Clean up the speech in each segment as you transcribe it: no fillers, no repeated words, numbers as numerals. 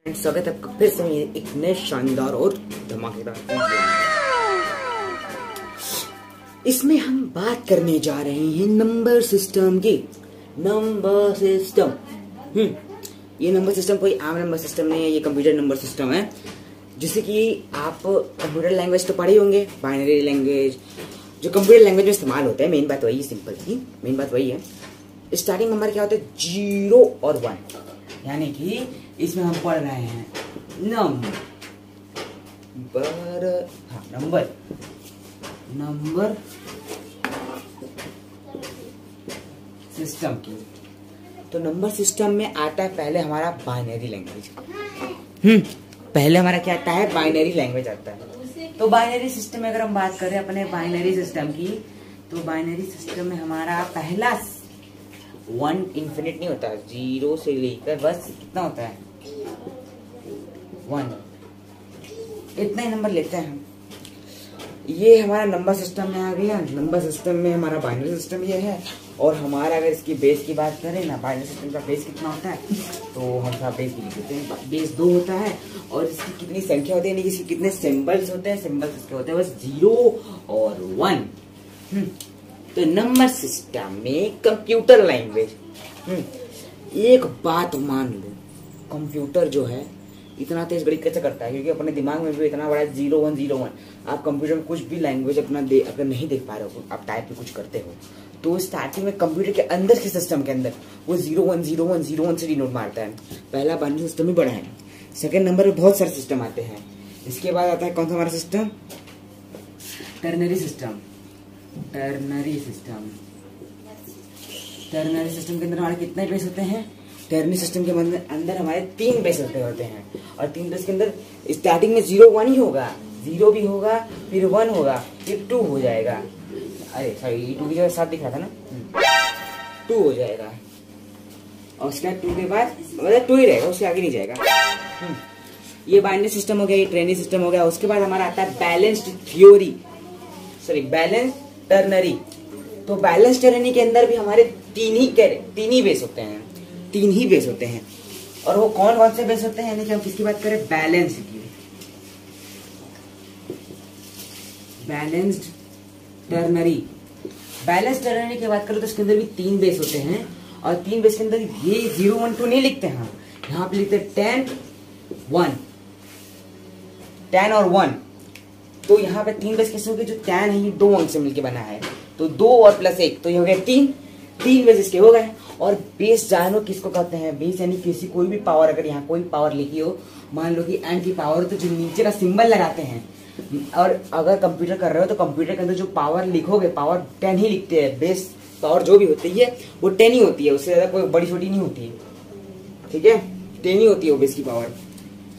स्वागत है आपका फिर से एक नए शानदार और धमाकेदार वीडियो में। इसमें हम बात करने जा रहे हैं नंबर सिस्टम की। नंबर सिस्टम ये नंबर सिस्टम कोई आम नंबर सिस्टम नहीं है, ये कंप्यूटर नंबर सिस्टम है। जिसे कि आप कंप्यूटर लैंग्वेज तो पढ़े होंगे, बाइनरी लैंग्वेज जो कंप्यूटर लैंग्वेज में इस्तेमाल होता है। मेन बात वही, सिंपल सी मेन बात वही है। स्टार्टिंग नंबर क्या होता है? 0 और 1, यानी कि इसमें हम पढ़ रहे हैं नंबर सिस्टम की। तो नंबर सिस्टम में आता है पहले हमारा बाइनरी लैंग्वेज। पहले हमारा क्या आता है? बाइनरी लैंग्वेज आता है। तो बाइनरी सिस्टम में अगर हम बात करें अपने बाइनरी सिस्टम की, तो बाइनरी सिस्टम में हमारा पहला 1 इन्फिनिट नहीं होता, 0 से लेकर बस कितना होता है? 1। इतना ही नंबर लेते हैं हम। ये हमारा नंबर सिस्टम में आ गया। नंबर सिस्टम में हमारा बाइनरी सिस्टम ये है। और हमारा अगर इसकी बेस की बात करें ना, बाइनरी सिस्टम का बेस कितना होता है, तो हम सब बेस लिख देते हैं। बेस 2 होता है। और इसकी कितनी संख्या होती है, यानी इसके कितने सिंबल्स होते हैं? सिंबल्स इसके होते हैं बस 0 और 1। तो नंबर सिस्टम में कंप्यूटर लैंग्वेज, एक बात मान लो, कंप्यूटर जो है इतना तेज गणित कैसे करता है? क्योंकि अपने दिमाग में भी इतना बड़ा 0 1 0 1। आप कंप्यूटर में कुछ भी लैंग्वेज अपना अगर नहीं देख पा रहे हो, आप टाइप भी कुछ करते हो, तो स्टार्टिंग में कंप्यूटर के अंदर के सिस्टम के अंदर वो 0 1 0 1 0 1 से डिनोट मारता है। पहला बाइनरी सिस्टम ही बड़ा है। सेकेंड नंबर पे बहुत सारे सिस्टम आते हैं। इसके बाद आता है कौन सा हमारा system? Ternary system. Ternary system के अंदर हमारे कितने बेस होते हैं? टर्नरी सिस्टम के अंदर हमारे 3 बेस होते हैं। और 3 बेस के अंदर स्टार्टिंग में 0 1 ही होगा, 0 भी होगा, फिर 1 होगा, फिर 2 हो जाएगा। अरे सॉरी, 2 की जगह 7 दिख रहा था ना, 2 हो जाएगा। और उसके बाद 2 के बाद मतलब 2 ही रहेगा, उससे आगे नहीं जाएगा। ये बाइनरी सिस्टम हो गया, ये टर्नरी सिस्टम हो गया। उसके बाद हमारा आता है बैलेंस्ड टर्नरी। तो बैलेंस टर्नरी के अंदर भी हमारे 3 ही बेस होते हैं। 3 ही बेस होते हैं। और वो कौन कौन से बेस होते हैं? यानी कि हम किसकी बात करें? बैलेंस की। बैलेंस्ड टर्नरी की बात करें तो इसके अंदर भी 3 बेस होते हैं। और 3 बेस के अंदर ये 0 1 2 नहीं लिखते हैं, यहाँ पे लिखते हैं 10 और 1। तो यहाँ पे 3 बेस कैसे हो गए? जो 10 है ये 2 अंक से मिलकर बना है, तो 2 और प्लस 1 तो ये हो गया 3 बेस इसके हो गए। और बेस जानो किसको कहते हैं? बेस यानी किसी कोई भी पावर, अगर यहाँ कोई पावर लिखी हो, मान लो कि एंड की पावर, तो जो नीचे का सिंबल लगाते हैं। और अगर कंप्यूटर कर रहे हो तो कंप्यूटर के अंदर जो पावर लिखोगे, पावर 10 ही लिखते हैं। बेस पावर जो भी होती है वो 10 ही होती है, उससे ज्यादा कोई बड़ी छोटी नहीं होती है। ठीक है, 10 ही होती है वो बेस की पावर।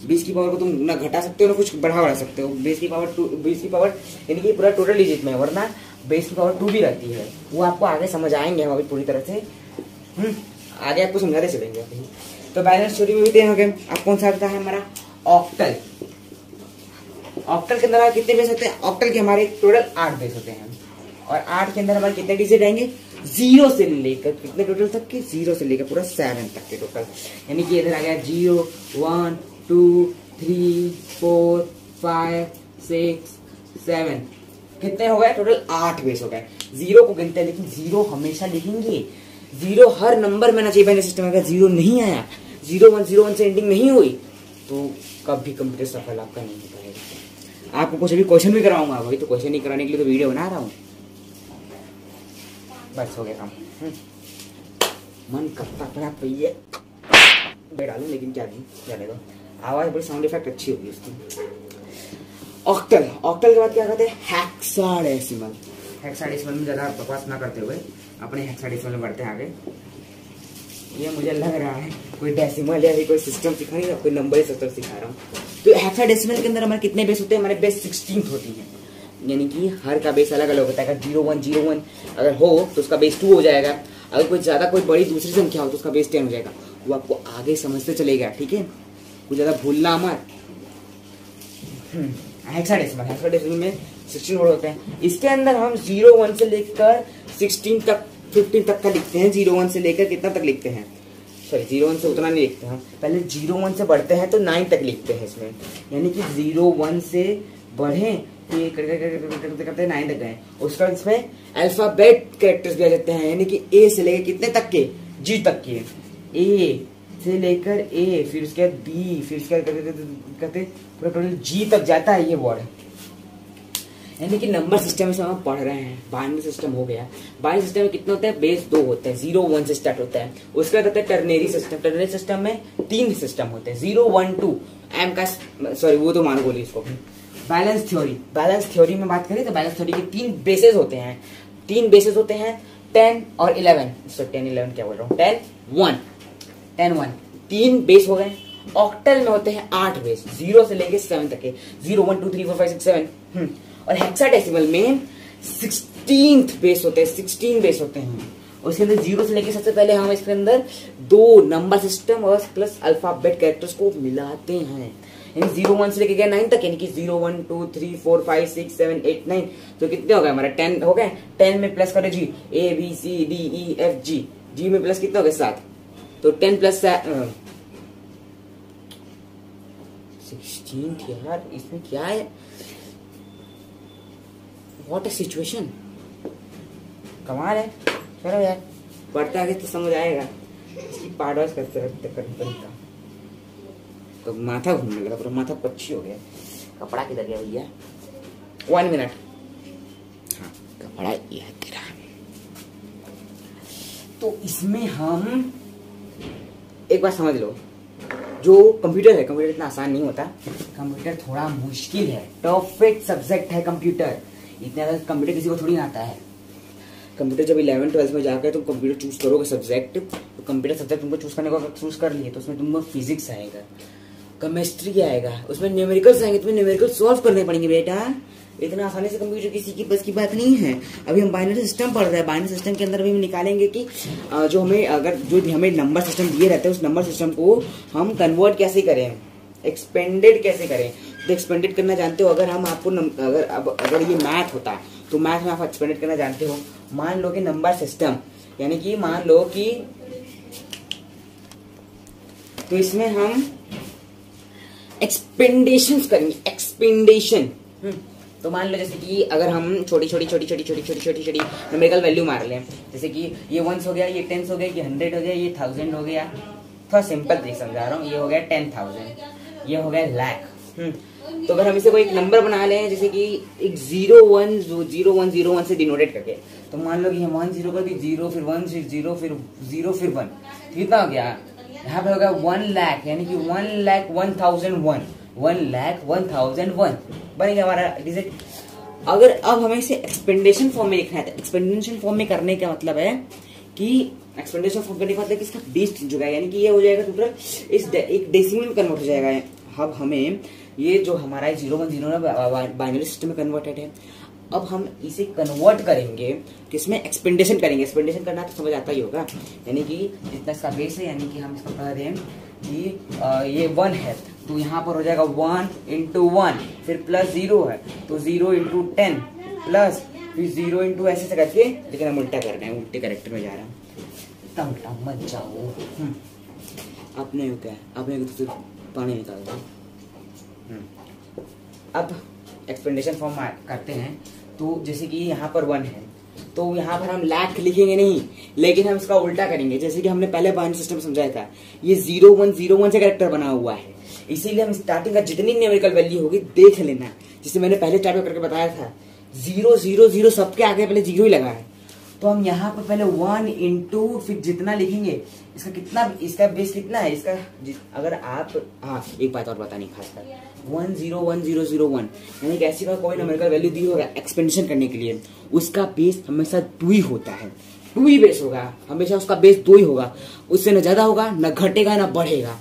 बेस की पावर को तुम ना घटा सकते हो ना कुछ बढ़ा सकते हो। बेस की पावर यानी कि पूरा टोटल डिजिट में, वरना बेस की पावर 2 भी रहती है। वो आपको आगे समझ आएंगे हम अभी पूरी तरह से। आगे आपको समझाते चलेंगे अभी। तो बैलेंस स्टोरी में भी हो गए। अब कौन सा आता है हमारा? ऑक्टल। ऑक्टल के अंदर कितने बेस होते हैं? ऑक्टल के हमारे टोटल 8 बेस होते हैं। और 8 के अंदर हमारे कितने डिजिट आएंगे? 0 से लेकर कितने टोटल तक के? 0 से लेकर पूरा 7 तक के टोटल। यानी कि इधर आ गया 0 1 2 3 4 5 6 7। कितने हो गए टोटल? 8 बेस हो गए। 0 को गिनते हैं, लेकिन 0 हमेशा लिखेंगे। 0 हर नंबर में आना चाहिए। बाइनरी सिस्टम अगर 0 नहीं आया, 0 1 से एंडिंग नहीं हुई, तो कभी कंप्यूटर सफल आपका नहीं हो पाएगा। आपको कुछ अभी क्वेश्चन भी कराऊंगा, वही तो क्वेश्चन नहीं कराने के लिए तो वीडियो बना रहा हूँ। बस हो गया काम। मन करता था भैया डालू, लेकिन क्या नहीं, जाने दो। आवाज बड़ी साउंड इफेक्ट अच्छी होगी उसकी। ऑक्टल के बाद क्या कहते हैं? हेक्साडेसिमल में ज्यादा बकवास ना करते हुए अपने हेक्साडेसिमल में बढ़ते हैं आगे। ये मुझे लग रहा है कोई डेसिमल या कोई सिस्टम सिखा नहीं रहा, कोई नंबर सिस्टम सिखा रहा हूँ। तो हेक्साडेसिमल के अंदर हमारे कितने बेस होते हैं? हमारे बेस 16 होती है। यानी कि हर का बेस अलग अलग होता है। 0 1 अगर हो तो उसका बेस 2 हो जाएगा। अगर कोई बड़ी दूसरी संख्या हो तो उसका बेस 10 हो जाएगा। वो आपको आगे समझते चलेगा, ठीक है? कुछ ज्यादा भूलना मत। हेक्साडेसिमल में 16 वर्ड होते हैं। इसके अंदर हम 0 1 से लेकर 16 तक 15 तक का लिखते हैं। 0 1 से लेकर कितना तक लिखते हैं? सॉरी 0 1 से उतना नहीं लिखते हम, पहले 0 1 से बढ़ते हैं तो 9 तक लिखते हैं इसमें, यानी कि 0 1 से बढ़े तो ये करते 9 तक गए। उसके बाद इसमें अल्फाबेट कैरेक्टर्स भी आ जाते हैं, यानी कि ए से लेकर कितने तक के, जी तक के, ए से लेकर ए, फिर उसके बाद बी, फिर उसके बाद करते पूरा टोटल जी तक जाता है ये वर्ड। यानी कि नंबर सिस्टम से हम पढ़ रहे हैं। बाइनरी सिस्टम हो गया। बाइनरी सिस्टम में कितने होते हैं, बेस 2 होते हैं, 0 1 से स्टार्ट होता है। उसके बाद होता है टर्नरी सिस्टम। टर्नरी सिस्टम में 3 सिस्टम होते हैं, 0 1 2 एम का, सॉरी वो तो मान बोली इसको। बैलेंस थ्योरी, बैलेंस थ्योरी में बात करें तो बैलेंस थ्योरी के 3 बेसेस होते हैं, 3 बेसेस होते हैं 10 और 11, 10 11 क्या बोल रहा हूँ, 10 1 3 बेस हो गए। ऑक्टल में होते हैं 8 बेस, 0 से लेके 7 तक के, 0 1 2 3 4 5 6 7। और हेक्साडेसिमल में 16 बेस होते हैं, 16 बेस होते हैं। उसके अंदर 0 से लेके सबसे पहले हम इसके अंदर 2 नंबर सिस्टम और प्लस अल्फाबेट कैरेक्टर्स को मिलाते हैं। यानी 0 1 से लेके गया 9 तक, यानी कि 0 1 2 3 4 5 6 7 8 9, तो कितने हो गए हमारा, 10 हो गए। 10 में प्लस करो जी, A B C D E F G, G में प्लस कितने हो गए 7, तो 10 प्लस 16 यार, इसमें क्या है, व्हाट ए सिचुएशन, कमाल है। चलो यार पढ़ते आगे तो समझ आएगा। इसकी पार्ट करते रहते तो माथा घूमने लगा, पूरा माथा पच्ची हो गया। कपड़ा किधर गया भैया, 1 मिनट, हाँ कपड़ा ये है तेरा। तो इसमें हम एक बात समझ लो, जो कंप्यूटर है, कंप्यूटर इतना आसान नहीं होता, कंप्यूटर थोड़ा मुश्किल है, टफ सब्जेक्ट है कंप्यूटर। इतना कंप्यूटर किसी को थोड़ी आता है। कंप्यूटर जब 11 12 में जाकर तुम कंप्यूटर चूज करोगे सब्जेक्ट, तो कंप्यूटर सब्जेक्ट तुमको चूज करने को अगर चूज कर लिए तो उसमें तुमको फिजिक्स आएगा, केमिस्ट्री आएगा, उसमें न्यूमेरिकल्स आएंगे, तुम्हें न्यूमेरिकल सॉल्व करने पड़ेंगे बेटा। इतना आसानी से कंप्यूटर किसी की बस की बात नहीं है। अभी हम बाइनरी सिस्टम पढ़ रहे हैं, बाइनरी सिस्टम के अंदर भी हम निकालेंगे कि जो हमें अगर जो हमें नंबर सिस्टम दिए रहते हैं उस नंबर सिस्टम को हम कन्वर्ट कैसे करें, एक्सपेंडेड कैसे करें। तो एक्सपेंडेड करना जानते हो, अगर हम आपको अगर ये मैथ होता तो मैथ में आप एक्सपेंडेड करना जानते हो। मान लो कि नंबर सिस्टम, यानी कि मान लो कि, तो इसमें हम एक्सपेंडेशन करेंगे, एक्सपेंडेशन। तो मान लो जैसे कि अगर हम छोटी छोटी न्यूमेरिकल वैल्यू मार लें, जैसे कि ये 1 हो गया, ये 10 हो गया, ये 100 हो गया, ये 1000 हो गया। थोड़ा सिंपल देख समझा रहा हूँ। ये हो गया 10,000, ये हो गया लाख। तो अगर हम इसे कोई एक नंबर बना लें, जैसे कि एक 0 1 से डिनोटेट करके, तो मान लो कि हम 1 0 कर दी, 0 फिर 1 फिर 0 फिर 0 फिर 1, कितना हो गया, यहाँ पे होगा 1 लाख, यानी कि 1,01,001, 1,01,001 बन गया हमारा डिजिट। अगर अब हमें इसे एक्सपेंडेशन फॉर्म में लिखना है, तो एक्सपेंडेशन फॉर्म में करने का मतलब है कि एक्सपेंडेशन फॉर्म करने का मतलब कि इसका बेस चेंज हो गया, यानी कि ये हो जाएगा टोटल इस एक डेसिमल में कन्वर्ट हो जाएगा। अब हमें ये जो हमारा 0 1 0 बाइनरी सिस्टम में कन्वर्टेड है, अब हम इसे कन्वर्ट करेंगे किसमें, एक्सपेंडेशन करेंगे। एक्सपेंडेशन करना तो समझ आता ही होगा, यानी कि जितना इसका बेस है, यानी कि हम इसको कह रहे हैं कि ये 1 है, तो यहाँ पर हो जाएगा 1 × 1, फिर प्लस 0 है तो 0 × 10 प्लस फिर 0 × ऐसे से करके, लेकिन हम उल्टा कर रहे हैं, उल्टे कैरेक्टर में जा रहे हैं। उल्टा मत जाओ, आपने क्या है, आपने तो सिर्फ पानी निकाल दो। अब एक्सपेंडेशन फॉर्म करते हैं, तो जैसे कि यहाँ पर 1 है, तो यहाँ पर हम लाख लिखेंगे नहीं, लेकिन हम इसका उल्टा करेंगे। जैसे कि हमने पहले बाइनरी सिस्टम समझाया था, ये 0 1 0 1 से कैरेक्टर बना हुआ है, इसीलिए हम स्टार्टिंग का जितनी न्यूमेरिकल वैल्यू होगी देख लेना, जिसे मैंने पहले स्टार्ट करके बताया था। 0 0 0 सबके आगे पहले 0 ही लगा है, तो हम यहाँ पर पहले 1 × फिर जितना लिखेंगे, इसका कितना, इसका बेस कितना है इसका, अगर आप, हाँ एक बात और बतानी खासकर, 1 0 1 0 0 1, यानी कि ऐसी कोई न्यूमेरिकल वैल्यू दी होगा एक्सपेंडेशन करने के लिए, उसका बेस हमेशा 2 ही होता है, 2 ही बेस होगा हमेशा, उसका बेस 2 ही होगा, उससे न ज्यादा होगा, न घटेगा, न बढ़ेगा।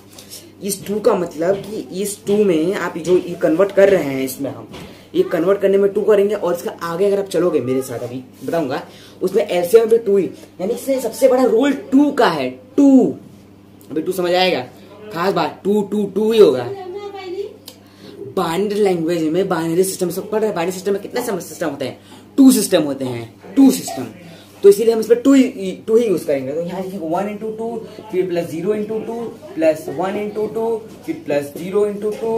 इस 2 का मतलब कि इस 2 में आप जो ये कन्वर्ट कर रहे हैं, इसमें हम ये कन्वर्ट करने में 2 करेंगे, और इसका आगे अगर आप चलोगे मेरे साथ, अभी बताऊंगा, उसमें एलसीएम में 2 ही, यानी इससे सबसे बड़ा रोल 2 का है। 2 अभी 2 समझ आएगा, खास बात 2 ही होगा। बाइनरी लैंग्वेज में बाइनरी सिस्टम सब पढ़ रहे हैं। बाइनरी सिस्टम में कितने सिस्टम होते हैं, 2 सिस्टम होते हैं, 2 सिस्टम। तो इसीलिए हम इसमें टू ही यूज करेंगे। तो यहाँ लिखेंगे 1 इंटू 2 फिर प्लस 0 इंटू 2 प्लस 1 इंटू 2 फिर प्लस 0 इंटू 2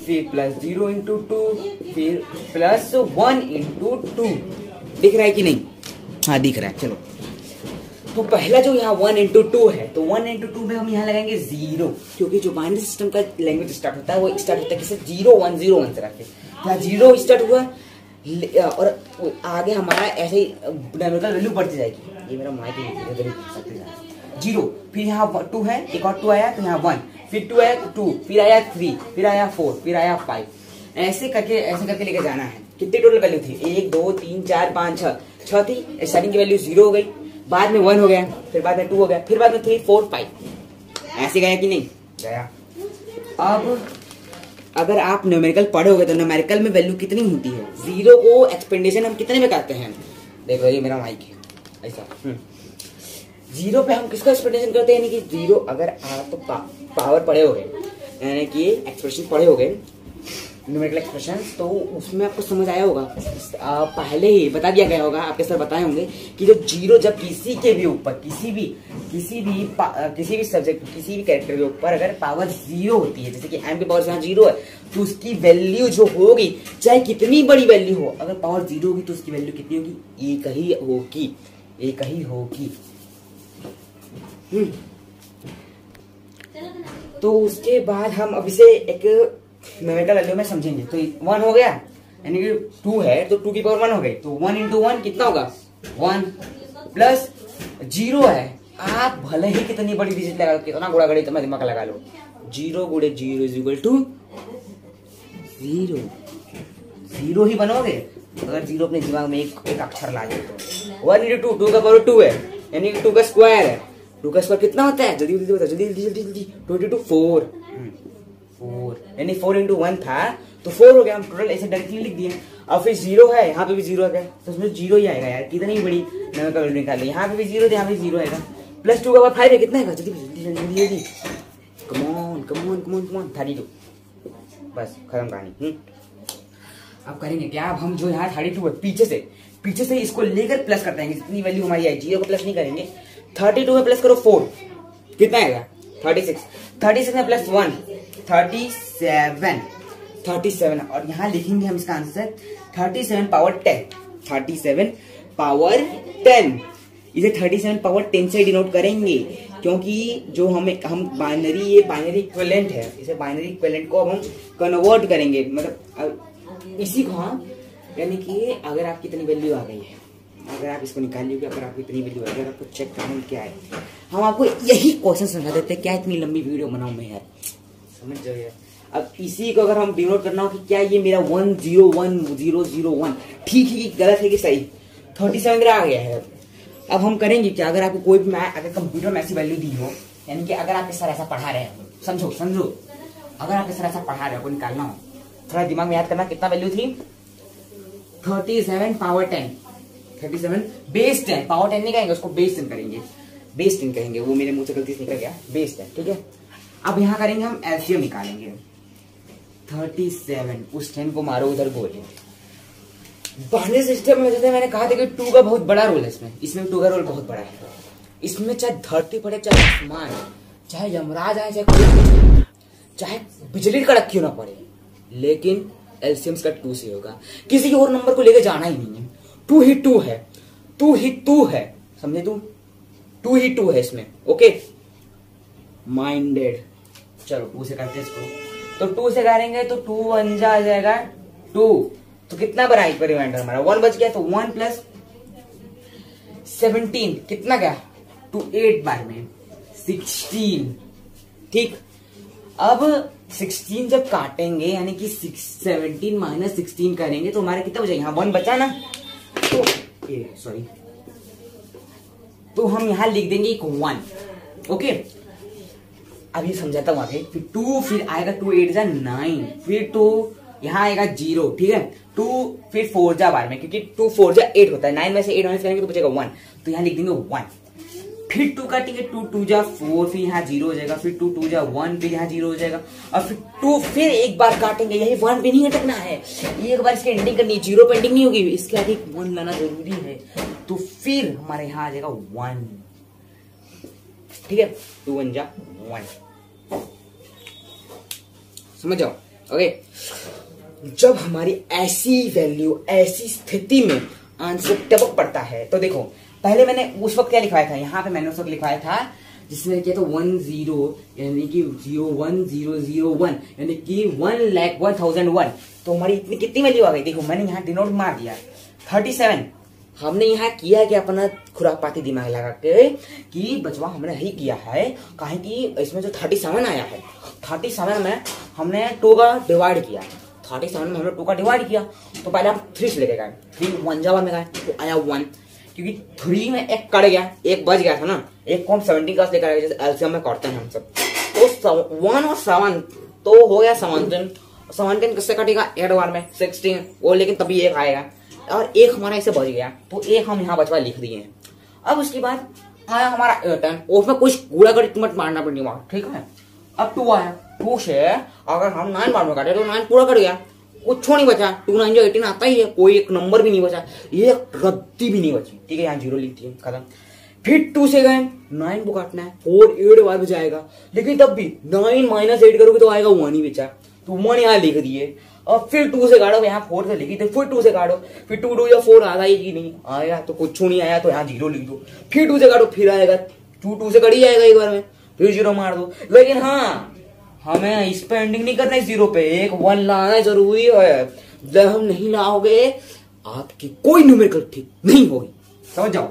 फिर प्लस 0 इंटू 2 फिर प्लस 1 इंटू 2। दिख रहा है कि नहीं? हाँ दिख रहा है। चलो तो पहला जो यहाँ 1 इंटू 2 है, तो 1 इंटू 2 में हम यहाँ लगाएंगे 0, क्योंकि जो बाइनरी सिस्टम का लैंग्वेज स्टार्ट होता है वो स्टार्ट होता है किससे? 0 1 0 1 से रखे। यहाँ 0 स्टार्ट हुआ और आगे हमारा ऐसे ही न्यूमेरिकल वैल्यू बढ़ती जाएगी। ये मेरा माइक है 0, फिर यहाँ 2 है, एक और 2 आया तो यहाँ 1, फिर 2 आया 2, फिर आया 3, फिर आया 4, फिर आया 5, ऐसे करके लेके जाना है। कितनी टोटल वैल्यू थी? 1 2 3 4 5 6 थी। स्टार्टिंग की वैल्यू 0 हो गई, बाद में 1 हो गया, फिर बाद में 2 हो गया, फिर बाद में 3 4 5, ऐसे गया कि नहीं गया? अब अगर आप न्यूमेरिकल पढ़ोगे तो न्यूमेरिकल में वैल्यू कितनी होती है? 0 को एक्सपेंडेशन हम कितने में करते हैं? देखो ये मेरा माइक है ऐसा। 0 पे हम किसको एक्सपेंडेशन करते हैं? यानी कि 0 अगर आप तो पावर पढ़े हो गए, यानी कि एक्सप्रेशन पढ़े हो गए न्यूमेरिकल एक्सप्रेशन, तो उसमें आपको समझ आया होगा, पहले ही बता दिया गया होगा, आपके सर बताए होंगे कि जो 0 जब किसी के भी ऊपर किसी भी सब्जेक्ट किसी भी कैरेक्टर के ऊपर अगर पावर 0 होती है, जैसे कि m की पावर यहाँ 0 है, तो उसकी वैल्यू जो होगी चाहे कितनी बड़ी वैल्यू हो, अगर पावर 0 होगी तो उसकी वैल्यू कितनी होगी? एक ही होगी। तो उसके बाद हम अब इसे एक न्यूमेरिकल वैल्यू में समझेंगे। तो 1 हो गया, यानी कि 2 है तो 2 की पावर 1 हो गई, तो 1 इंटू 1 कितना होगा? 1 प्लस 0 है। आप भले ही कितनी बड़ी डिजिट लगा लो, कितना गुणा गणित में दिमाग लगा लो, 0 गुणे 0 इज इक्वल टू 0 ही बनोगे अगर 0 अपने दिमाग में एक अक्षर ला जाए तो। 1 इंटू 2 का पावर 2 है, यानी कि 2 का स्क्वायर है। 2 का स्क्वायर कितना होता है? जल्दी बता, जल्दी 22 4, यानी 4 इंटू 1 था तो 4 हो गया। हम टोटल ऐसे डायरेक्टली लिख दिए। अब फिर 0 है, यहाँ पे भी 0 है तो उसमें 0 ही आएगा यार, कितनी बड़ी न्यूमेरिकल वैल्यू निकाल ली। यहाँ पे भी 0 है, यहाँ पे 0 आएगा, प्लस 2 का बाद 5 है, कितना है? जल्दी कम ऑन 32। बस खत्म कहानी। अब करेंगे क्या? अब हम जो यहाँ 32 है पीछे से इसको लेकर प्लस करते हैं, जितनी वैल्यू हमारी आई 0 को प्लस नहीं करेंगे। 32 में प्लस करो 4, कितना आएगा? 36 में प्लस 1 37, और यहाँ लिखेंगे हम इसका आंसर 37 पावर 10। इसे 37 पावर 10 से डिनोट करेंगे, क्योंकि जो हम बाइनरी इक्विवेलेंट है, इसे बाइनरी इक्विवेलेंट को अब हम कन्वर्ट करेंगे, मतलब इसी को हम, यानी कि अगर आपकी इतनी वैल्यू आ गई है, अगर आप इसको निकाल लोगे, अगर आपको इतनी वैल्यू है, अगर आपको चेक करना क्या है, हम आपको यही क्वेश्चन समझा देते हैं। क्या इतनी लंबी वीडियो बनाऊं मैं यार, समझ जाओ यार। अब इसी को अगर हम डिनोट करना हो कि क्या ये मेरा 101001 ठीक है कि गलत है कि सही, 37 मेरा आ गया है। अब हम करेंगे क्या? अगर आपको कोई भी अगर कंप्यूटर में ऐसी वैल्यू दी हो, यानी कि अगर आपके सर ऐसा पढ़ा रहे हो, समझो अगर आपके सर ऐसा पढ़ा रहे हो, निकालना हो, थोड़ा दिमाग में याद करना कितना वैल्यू थी? 37 पावर 10, 37 बेस 10, पावर 10 नहीं कहेंगे उसको, बेस 10 कहेंगे, वो मेरे मुंह से गलती से निकल गया, बेस 10, ठीक है। अब यहाँ करेंगे हम एलसीएम निकालेंगे। 37 उस 10 को मारो उधर बोले। बाइनरी सिस्टम में जैसे मैंने कहा था कि 2 का बहुत बड़ा रोल है इसमें 2 का रोल बहुत बड़ा है। इसमें चाहे धरती पड़े, चाहे आसमान, चाहे यमराज आए, चाहे बिजली कड़क क्यों ना पड़े, लेकिन एलसीएम का 2 से होगा। किसी और नंबर को लेके जाना ही नहीं है, 2 ही 2 है, समझे? 2 ही 2 है इसमें, ओके माइंडेड। चलो 2 से करते इसको, तो 2 से करेंगे तो 2 1 जा जाएगा 2, तो कितना बना एक रिमाइंडर हमारा? 1 बच गया, तो 1 प्लस 17 कितना गया? 2 8 बार में 16, ठीक। अब 16 जब काटेंगे, यानी कि 17 माइनस 16 करेंगे तो हमारा कितना बचेगा? यहाँ 1 बचा ना, तो सॉरी, तो हम यहाँ लिख देंगे एक 1, ओके। अभी समझाता हूँ आगे। फिर 2, फिर आएगा 2 8 जा 9, फिर 2 यहाँ आएगा 0, ठीक है। 2 फिर 4 जा बार में, क्योंकि 2 4 जा 8 होता है, 9 में से 8 माइनस करेंगे तो बचेगा 1, तो यहाँ लिख देंगे 1। फिर 2 काटेंगे, 2 2 जा 4, फिर यहाँ 0 हो जाएगा, फिर 2 2 जा 1, फिर यहाँ 0 हो जाएगा, और फिर 2 फिर एक बार काटेंगे, यही 1 पे नहीं अटकना है, एक बार इसकी एंडिंग करनी है, 0 पे एंडिंग नहीं होगी, इसके आगे 1 लाना जरूरी है। तो फिर हमारे यहाँ आ जाएगा 1। ठीक है, 2 1 जा 1, समझ जाओ। ओके, जब हमारी ऐसी वैल्यू, ऐसी स्थिति में आंसर टपक पड़ता है, तो देखो पहले मैंने उस वक्त क्या लिखवाया था, यहाँ पे मैंने उस वक्त लिखवाया था जिसमें क्या था 1 0 यानी कि 0 1 0 0 1 यानी कि 1,01,001। तो हमारी इतनी कितनी वैल्यू आ गई, देखो मैंने यहाँ डिनोट मार दिया 37। हमने यहाँ किया कि अपना खुरापाती दिमाग लगा के कि बचवा हमने यही किया है, काहे कि इसमें जो 37 आया है, 37 में हमने 2 का डिवाइड किया, 37 में हमने 2 का डिवाइड किया। तो पहले हम 3 से लेके गए, 3 1 जा 1 में गए तो आया 1, क्योंकि 3 में एक कट गया, एक बच गया था ना, एक को हम 70 का लेकर आए, जैसे एलसीएम में काटते हैं हम सब। तो 1 और 7 तो हो गया 17 किससे कटेगा, 8 बार में 16 वो, लेकिन तभी एक आएगा और एक हमारा ऐसे बच गया, तो एक हम यहाँ बचवा लिख दिए हैं। अब उसके बाद आया हमारा 8, उसमें कुछ कूड़ा कर मत मारना पड़ेगा वहां, ठीक है। अब 2 आया, 2 से अगर हम 9 बार में काटे तो 9 पूरा कट गया, कुछ नहीं बचा। 2 9 जो 18 आता ही है, कोई एक नंबर भी नहीं बचा, एक रद्दी भी नहीं बची, ठीक है। यहाँ 0 लिख दिए, खत्म। फिर 2 से गए, 9 को काटना है, 4 8 बार बचाएगा, लेकिन तब भी 9 - 8 करोगे तो आएगा 1 ही बचा, तो 1 यहाँ लिख दिए। और फिर 2 से काटो, यहाँ 4 से लिखी थी, फिर 2 से काटो, फिर 2 2 या 4 आता ही कि नहीं आया, तो कुछ नहीं आया तो यहाँ 0 लिख दो, फिर 2 से काटो, फिर आएगा 2 से कट ही जाएगा एक बार में, फिर 0 मार दो। लेकिन हाँ, हमें इस पे एंडिंग नहीं करना है 0 पे, एक 1 लाना जरूरी है। जब हम नहीं लाओगे आपकी कोई न्यूमेरिकल ठीक नहीं होगी, समझ जाओ।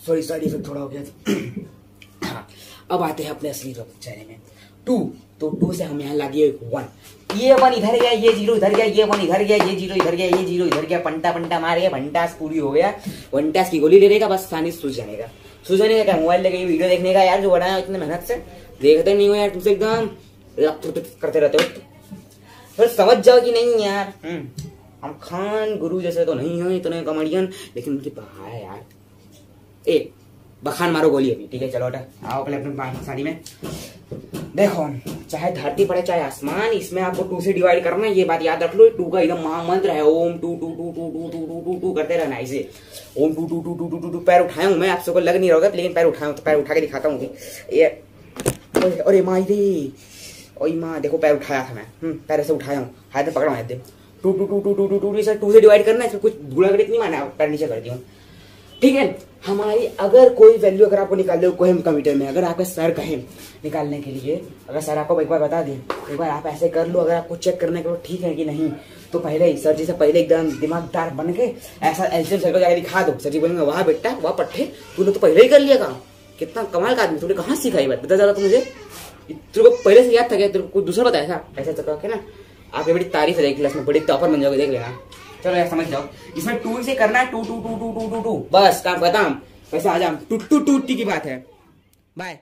सॉरी साइड इफेक्ट थोड़ा हो गया था। अब आते हैं अपने असली चेहरे में। 2 तो 2 से हम यहाँ लगे 1, ये 1 इधर गया, ये 0 इधर गया, ये 1 इधर गया, ये 0 इधर गया, ये 0 इधर गया, पंटा मार गया, भंटास पूरी हो गया। 1 टास की गोली ले लेगा, बस आसानी सूझ जाएगा। सूझने का क्या, मोबाइल लेके वीडियो देखने का यार, जो बनाया इतने मेहनत से, देखते नहीं हो यार तुमसे, एकदम करते रहते हो, फिर समझ जाओ कि नहीं यार। हम खान गुरु जैसे तो नहीं है इतने कॉमेडियन, लेकिन उनकी बहा है यार। एक बखान मारो गोली अभी, ठीक है। चलो आओ पहले अपने साड़ी में। देखो चाहे धरती पड़े चाहे आसमान, इसमें आपको 2 से डिवाइड करना है, ये बात याद रख लो। 2 का एकदम महामंत्र है, ओम 2 2 2 2 2 2 2 2 करते रहना ऐसे, ओम 2 2 2 2 2 2। पैर उठाया हूं मैं, आप सबको लग नहीं रहा होगा, लेकिन पैर उठाया हूं, तो पैर उठा के दिखाता हूँ। ये अरे माँ रे, ओई माँ, देखो पैर उठाया था मैं, पैर ऐसे उठाया हूँ, हाथ में पकड़ा हूँ एकदम। 2 2 2 2 2 2 2 2 से डिवाइड करना है, इसमें कुछ गुणा गणित नहीं माना, पैर नीचे कर दिया, ठीक है। हमारी अगर कोई वैल्यू अगर आपको निकालने को हम कंप्यूटर में, अगर आपके सर कहें निकालने के लिए, अगर सर आपको एक बार बता दें, एक बार आप ऐसे कर लो, अगर आपको चेक करने के लिए ठीक है कि नहीं, तो पहले ही सर जी से पहले एकदम दिमाग दार बन के ऐसा एलसीएम सर को जाकर दिखा दो। सर जी बोलेंगे वाह बेटा वाह पट्टे, तूने तो पहले ही कर लिया काम, कितना कमाल का आदमी, तूने कहाँ सीखा ये बात, बता ज्यादा तो मुझे, तेरे को पहले से याद था क्या, तेरे को कुछ दूसरा बताया था ऐसा करके ना। आपकी बड़ी तारीफ है क्लास में, बड़ी टॉपर बन जाओगे, देख लेना। चलो यार समझ जाओ, इसमें 2 से करना है, 2 2 2 2 2 2 2, बस काम खत्म। वैसे आ जाओ, टूटी की बात है। बाय।